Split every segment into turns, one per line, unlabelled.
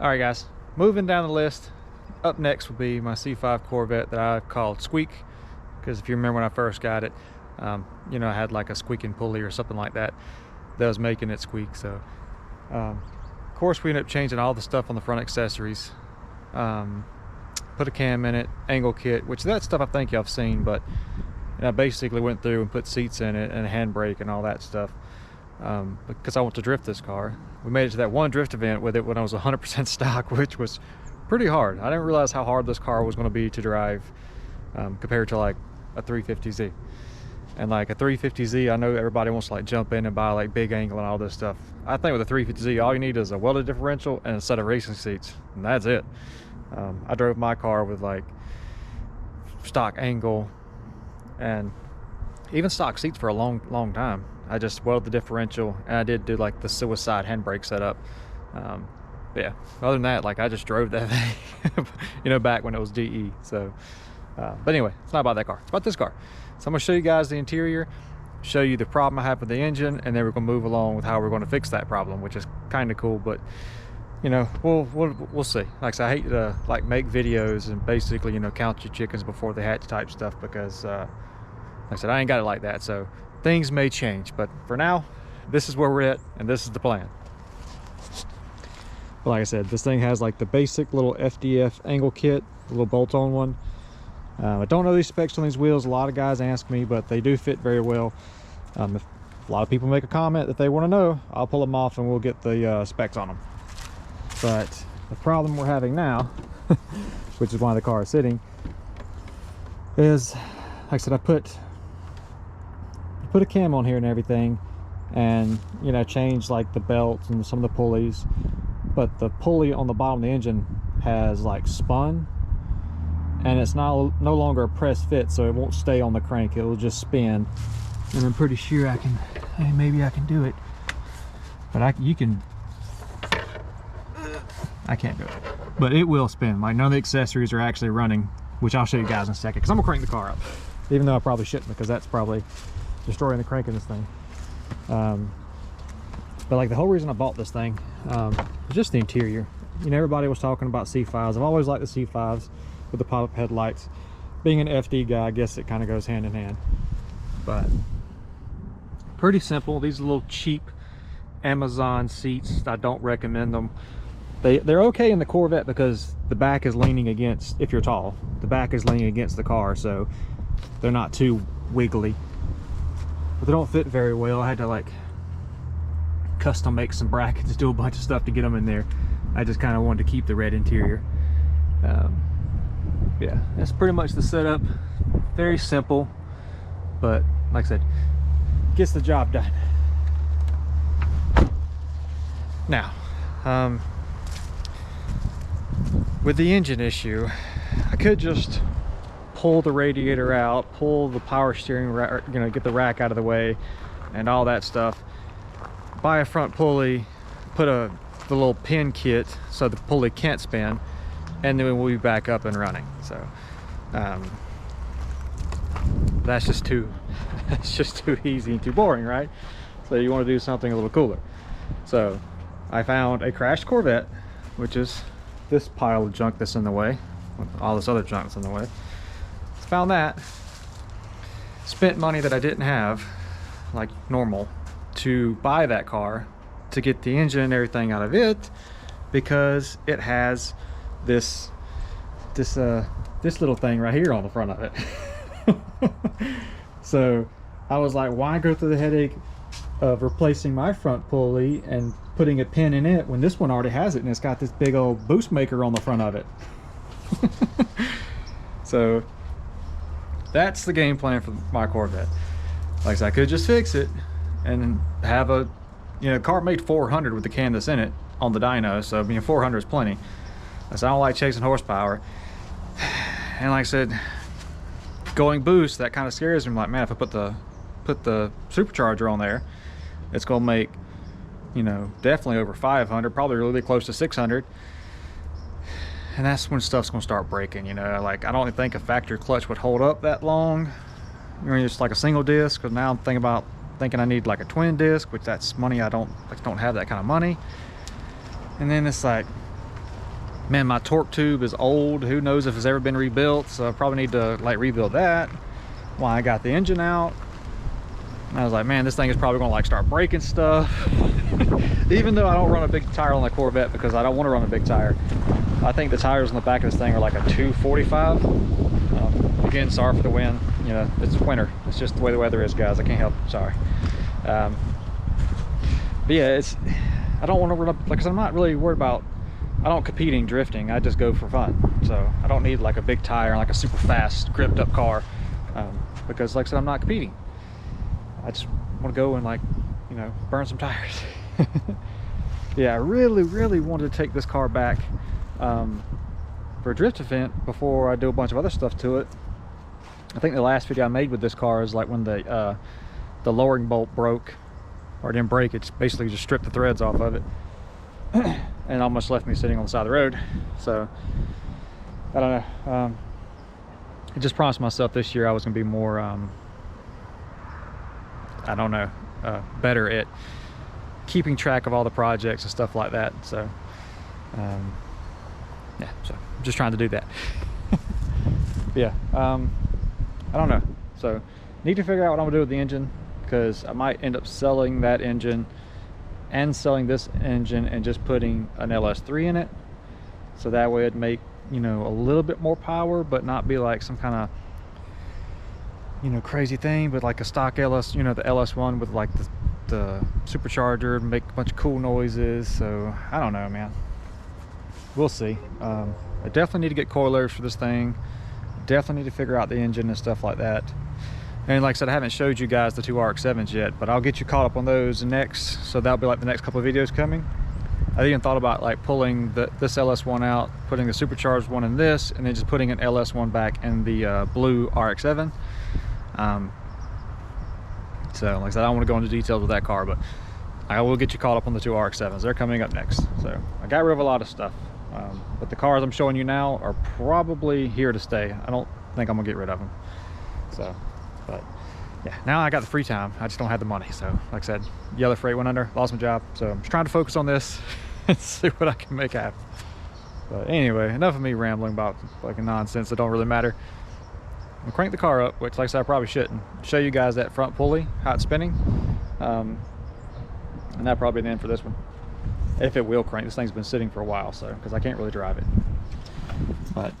All right, guys, moving down the list. Up next will be my C5 Corvette that I called Squeak, because if you remember when I first got it, you know, I had like a squeaking pulley or something like that that was making it squeak. So of course we ended up changing all the stuff on the front accessories, put a cam in it, angle kit, which that stuff I think y'all have seen, but I basically went through and put seats in it and a handbrake and all that stuff, because I want to drift this car. We made it to that one drift event with it when I was 100% stock, which was pretty hard. I didn't realize how hard this car was going to be to drive compared to like a 350Z. And like a 350Z, I know everybody wants to like jump in and buy like big angle and all this stuff. I think with a 350Z, all you need is a welded differential and a set of racing seats, and that's it. I drove my car with like stock angle and even stock seats for a long time. I just welded the differential, and I did do like the suicide handbrake setup. Yeah, other than that, like I just drove that thing, you know, back when it was DE. So, but anyway, it's not about that car, it's about this car. So I'm gonna show you guys the interior, show you the problem I have with the engine, and then we're gonna move along with how we're gonna fix that problem, which is kind of cool. But you know, we'll see. Like I said, I hate to like make videos and basically, you know, count your chickens before they hatch type stuff, because like I said, I ain't got it like that. So things may change, but for now, this is where we're at, and this is the plan. But like I said, this thing has like the basic little FDF angle kit, a little bolt-on one. I don't know these specs on these wheels. A lot of guys ask me, but they do fit very well. If a lot of people make a comment that they want to know, I'll pull them off and we'll get the specs on them. But the problem we're having now, which is why the car is sitting, is, like I said, I put a cam on here and everything, and you know, changed like the belts and some of the pulleys, but the pulley on the bottom of the engine has like spun, and it's no longer a press fit, so it won't stay on the crank, it will just spin. And I'm pretty sure I can, maybe I can do it, but I can't do it, but it will spin. Like none of the accessories are actually running, which I'll show you guys in a second, because I'm gonna crank the car up, even though I probably shouldn't, because that's probably destroying the crank in this thing. But like the whole reason I bought this thing was just the interior. You know, everybody was talking about C5s. I've always liked the C5s with the pop-up headlights. Being an FD guy, I guess it kind of goes hand in hand. But pretty simple. These are little cheap Amazon seats. I don't recommend them. They're okay in the Corvette because the back is leaning against, if you're tall, the back is leaning against the car, so they're not too wiggly. But they don't fit very well. I had to like custom make some brackets, do a bunch of stuff to get them in there. I just kind of wanted to keep the red interior. Yeah, that's pretty much the setup. Very simple, but like I said, gets the job done. Now, with the engine issue, I could just pull the radiator out, pull the power steering rack, you know, get the rack out of the way and all that stuff, buy a front pulley, put the little pin kit so the pulley can't spin, and then we'll be back up and running. So that's just too it's just too easy and too boring, right? So you want to do something a little cooler. So I found a crashed Corvette, which is this pile of junk that's in the way, with all this other junk that's in the way. Found that, spent money that I didn't have, like normal, to buy that car, to get the engine and everything out of it, because it has this little thing right here on the front of it. So I was like, why go through the headache of replacing my front pulley and putting a pin in it when this one already has it, and it's got this big old boost maker on the front of it. So that's the game plan for my Corvette. Like I said, I could just fix it and have a, you know, car made 400 with the cam that's in it on the dyno, so I mean 400 is plenty. So I don't like chasing horsepower, and like I said, going boost, that kind of scares me. I'm like, man, if I put the supercharger on there, it's gonna make, you know, definitely over 500, probably really close to 600. And that's when stuff's gonna start breaking, you know. Like, I don't think a factory clutch would hold up that long. You know, just like a single disc, because now I'm thinking I need like a twin disc, which that's money I don't have that kind of money. And then it's like, Man, my torque tube is old. Who knows if it's ever been rebuilt, so I probably need to like rebuild that while I got the engine out. And I was like, man, this thing is probably gonna like start breaking stuff. Even though I don't run a big tire on the Corvette because I don't want to run a big tire. I think the tires on the back of this thing are like a 245. Again, sorry for the wind. You know, it's winter. It's just the way the weather is, guys. I can't help it. Sorry. But yeah, I don't want to run up, like, 'cause I'm not really worried about, I don't compete in drifting. I just go for fun. So I don't need like a big tire and like a super fast gripped up car, because like I said, I'm not competing. I just want to go and, like, you know, burn some tires. Yeah, I really wanted to take this car back for a drift event before I do a bunch of other stuff to it. I think the last video I made with this car is like when the lowering bolt broke, or it didn't break. It's basically just stripped the threads off of it and almost left me sitting on the side of the road. So I don't know. I just promised myself this year I was gonna be more I don't know, better at keeping track of all the projects and stuff like that. So yeah, so I'm just trying to do that. Yeah, I don't know. So need to figure out what I'm gonna do with the engine, because I might end up selling that engine and selling this engine and just putting an LS3 in it, so that way it'd make, you know, a little bit more power, but not be like some kind of, you know, crazy thing, but like a stock LS, you know, the LS1 with like the supercharger, make a bunch of cool noises. So I don't know, man, we'll see. I definitely need to get coilers for this thing. Definitely need to figure out the engine and stuff like that. And like I said, I haven't showed you guys the two RX-7s yet, but I'll get you caught up on those next. So that'll be like the next couple of videos coming. I even thought about like pulling this LS1 out, putting the supercharged one in this, and then just putting an LS1 back in the blue RX-7. So like I said, I don't want to go into details with that car, but I will get you caught up on the two RX-7s. They're coming up next. So I got rid of a lot of stuff, but the cars I'm showing you now are probably here to stay. I don't think I'm gonna get rid of them. So, but yeah, now I got the free time. I just don't have the money. So like I said, Yellow Freight went under, lost my job. So I'm just trying to focus on this and see what I can make happen. But anyway, enough of me rambling about fucking nonsense that don't really matter. I'll crank the car up, which like I said, I probably shouldn't. Show you guys that front pulley, how it's spinning. And that'll probably be the end for this one. If it will crank. This thing's been sitting for a while, so, because I can't really drive it. But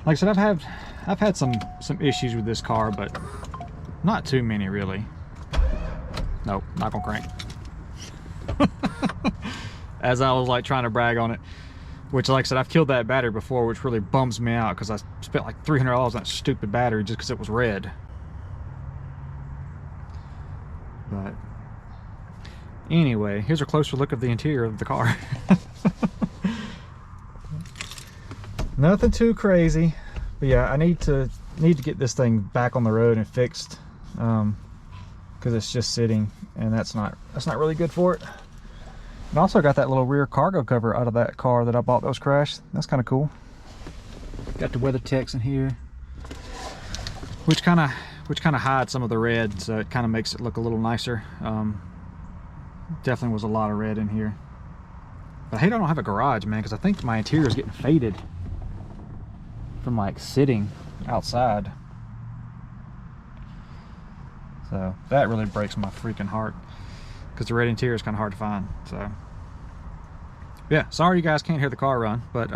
like I said, I've had some issues with this car, but not too many really. Nope, not gonna crank. As I was like trying to brag on it, which like I said, I've killed that battery before, which really bums me out because I spent like $300 on that stupid battery just because it was red. But anyway, here's a closer look of the interior of the car. Nothing too crazy, but yeah, I need to get this thing back on the road and fixed, because it's just sitting, and that's not really good for it. And also got that little rear cargo cover out of that car that I bought that was crashed. That's kind of cool. Got the WeatherTechs in here, which kind of hides some of the red, so it kind of makes it look a little nicer. Definitely was a lot of red in here. But I hate I don't have a garage, man, because I think my interior is getting faded from like sitting outside. So that really breaks my freaking heart, because the red interior is kind of hard to find. So yeah, sorry you guys can't hear the car run, but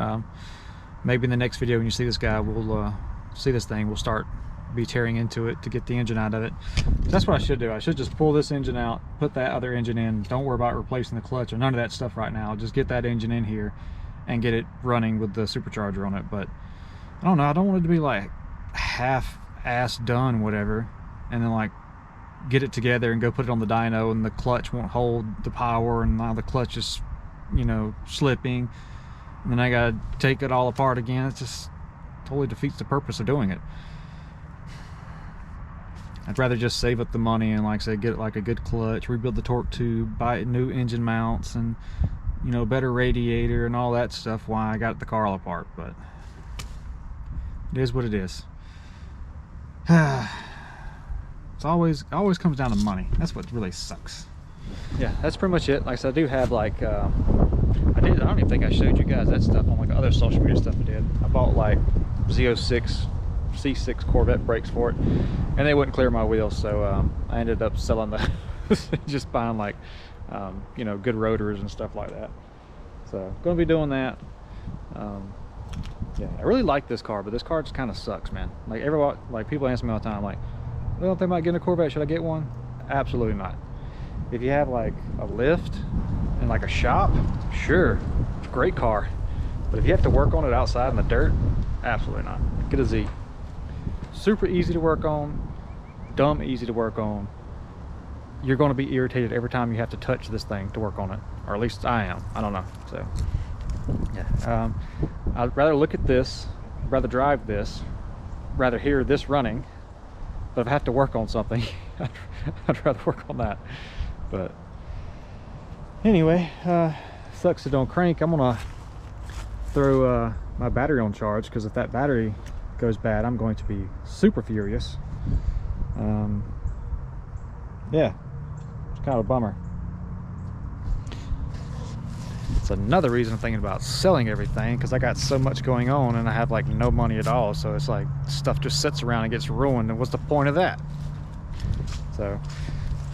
maybe in the next video when you see this guy, we'll see this thing, we'll start be tearing into it to get the engine out of it. That's what I should do. I should just pull this engine out, put that other engine in. Don't worry about replacing the clutch or none of that stuff right now. Just get that engine in here and get it running with the supercharger on it. But I don't know, I don't want it to be like half-ass done whatever, and then like get it together and go put it on the dyno and the clutch won't hold the power, and now the clutch is, you know, slipping, and then I gotta take it all apart again. It just totally defeats the purpose of doing it. I'd rather just save up the money and, like I said, get like a good clutch, rebuild the torque tube, buy new engine mounts, and, you know, better radiator and all that stuff while I got the car all apart. But it is what it is. It always comes down to money. That's what really sucks. Yeah, that's pretty much it. Like I said, I do have like I I don't even think I showed you guys that stuff on like other social media stuff I did. I bought like Z06 C6 Corvette brakes for it, and they wouldn't clear my wheels, so I ended up selling the just buying like you know, good rotors and stuff like that. So gonna be doing that. Yeah, I really like this car, but this car just kind of sucks, man. Like everyone, like people ask me all the time, like, well, don't think about getting a Corvette, should I get one? Absolutely not. If you have like a lift and like a shop, sure, great car. But if you have to work on it outside in the dirt, absolutely not. Get a Z. Super easy to work on, dumb easy to work on. You're going to be irritated every time you have to touch this thing to work on it, or at least I am. I don't know. So yeah, I'd rather look at this, rather drive this, rather hear this running. But if I have to work on something, I'd rather work on that. But anyway, sucks it don't crank. I'm gonna throw my battery on charge, because if that battery goes bad, I'm going to be super furious. Yeah, it's kind of a bummer. It's another reason I'm thinking about selling everything, because I got so much going on and I have like no money at all. So it's like stuff just sits around and gets ruined, and what's the point of that? So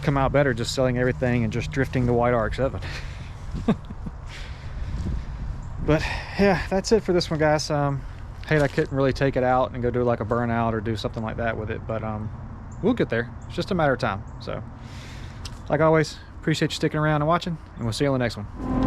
come out better just selling everything and just drifting the white RX-7. But yeah, that's it for this one, guys. Hate I couldn't really take it out and go do like a burnout or do something like that with it, but we'll get there. It's just a matter of time. So like always, appreciate you sticking around and watching, and we'll see you on the next one.